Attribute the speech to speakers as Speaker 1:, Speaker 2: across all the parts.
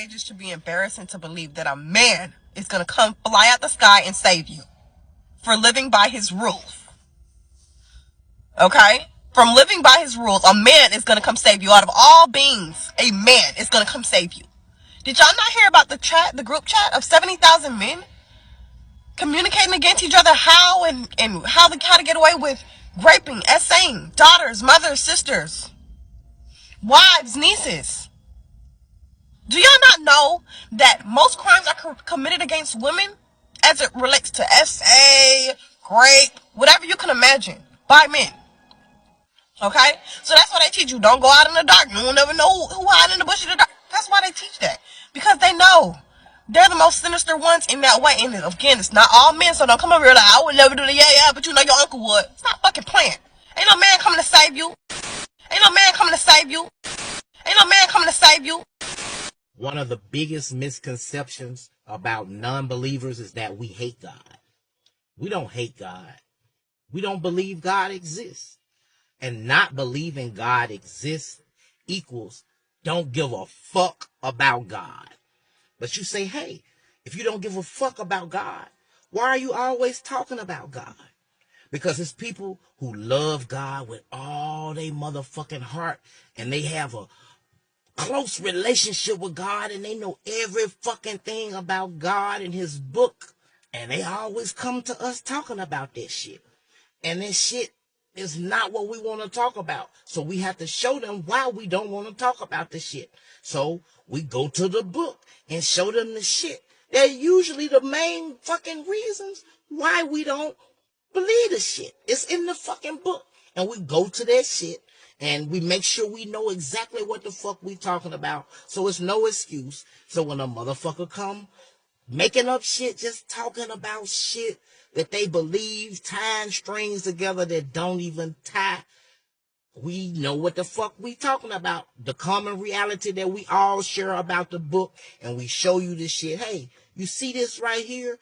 Speaker 1: age, it should be embarrassing to believe that a man is going to come fly out the sky and save you for living by his rules. Okay? From living by his rules, a man is going to come save you. Out of all beings, a man is going to come save you. Did y'all not hear about the group chat of 70,000 men communicating against each other how to get away with raping, essaying daughters, mothers, sisters, wives, nieces? Do y'all not know that most crimes are committed against women as it relates to essay, rape, whatever you can imagine, by men? Okay? So that's why they teach you don't go out in the dark. You will never know who hide in the bush in the dark. That's why they teach that. Because they know they're the most sinister ones in that way. And again, it's not all men, so don't come over here like, I would never do the yeah, but you know your uncle would. It's not fucking playing. Ain't no man coming to save you. Ain't no man coming to save you. Ain't no man coming to save you.
Speaker 2: One of the biggest misconceptions about non-believers is that we hate God. We don't hate God. We don't believe God exists. And not believing God exists equals don't give a fuck about God. But you say, hey, if you don't give a fuck about God, why are you always talking about God? Because it's people who love God with all their motherfucking heart, and they have a close relationship with God, and they know every fucking thing about God and his book, and they always come to us talking about this shit. And this shit is not what we want to talk about. So we have to show them why we don't want to talk about this shit. So we go to the book and show them the shit. They're usually the main fucking reasons why we don't believe the shit. It's in the fucking book. And we go to that shit and we make sure we know exactly what the fuck we talking about. So it's no excuse. So when a motherfucker come making up shit, just talking about shit that they believe, tying strings together that don't even tie, we know what the fuck we talking about. The common reality that we all share about the book, and we show you this shit. Hey, you see this right here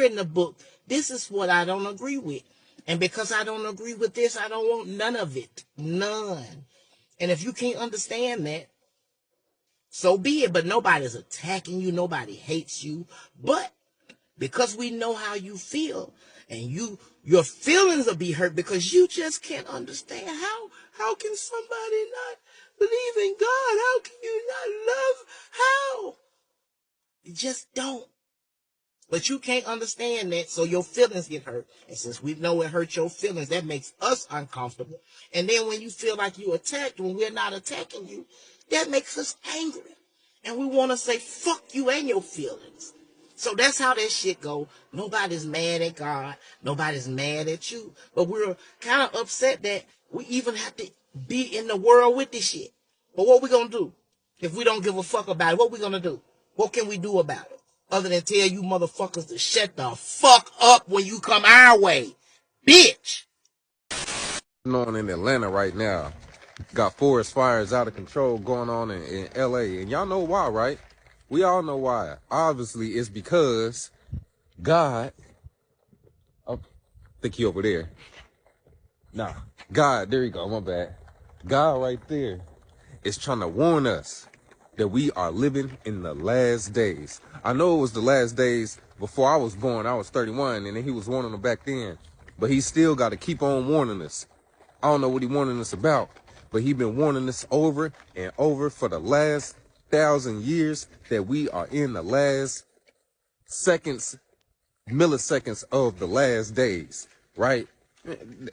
Speaker 2: in the book? This is what I don't agree with. And because I don't agree with this, I don't want none of it. None. And if you can't understand that, so be it. But nobody's attacking you. Nobody hates you. But because we know how you feel, and your feelings will be hurt because you just can't understand how can somebody not believe in God? How can you not love? How? You just don't. But you can't understand that, so your feelings get hurt. And since we know it hurts your feelings, that makes us uncomfortable. And then when you feel like you attacked when we're not attacking you, that makes us angry. And we want to say, fuck you and your feelings. So that's how that shit go. Nobody's mad at God. Nobody's mad at you. But we're kind of upset that we even have to be in the world with this shit. But what we gonna do? If we don't give a fuck about it, what we gonna do? What can we do about it? Other than tell you motherfuckers to shut the fuck up when you come our way. Bitch!
Speaker 3: On in Atlanta right now. Got forest fires out of control going on in LA. And y'all know why, right? We all know why. Obviously, it's because God, oh, I think he over there. Nah, God, there you go, my bad. God right there is trying to warn us that we are living in the last days. I know it was the last days before I was born. I was 31, and he was warning them back then. But he still got to keep on warning us. I don't know what he warning us about, but he been warning us over and over for the last 1,000 years that we are in the last seconds, milliseconds of the last days, right?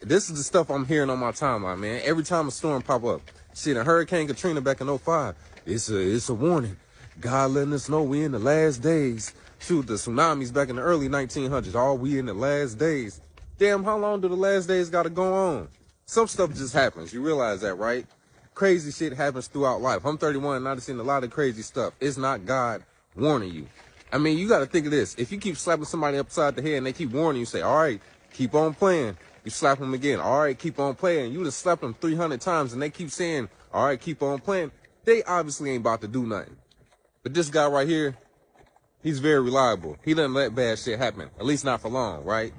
Speaker 3: This is the stuff I'm hearing on my timeline, man. Every time a storm pop up, shit, a Hurricane Katrina back in 05, it's a warning. God letting us know we in the last days. Shoot, the tsunamis back in the early 1900s, all we in the last days. Damn, how long do the last days got to go on? Some stuff just happens. You realize that, right? Crazy shit happens throughout life. I'm 31 and I've seen a lot of crazy stuff. It's not God warning you. I mean, you got to think of this. If you keep slapping somebody upside the head and they keep warning you, say, all right, keep on playing. You slap them again. All right, keep on playing. You just slapped them 300 times and they keep saying, all right, keep on playing. They obviously ain't about to do nothing. But this guy right here, he's very reliable. He doesn't let bad shit happen, at least not for long, right?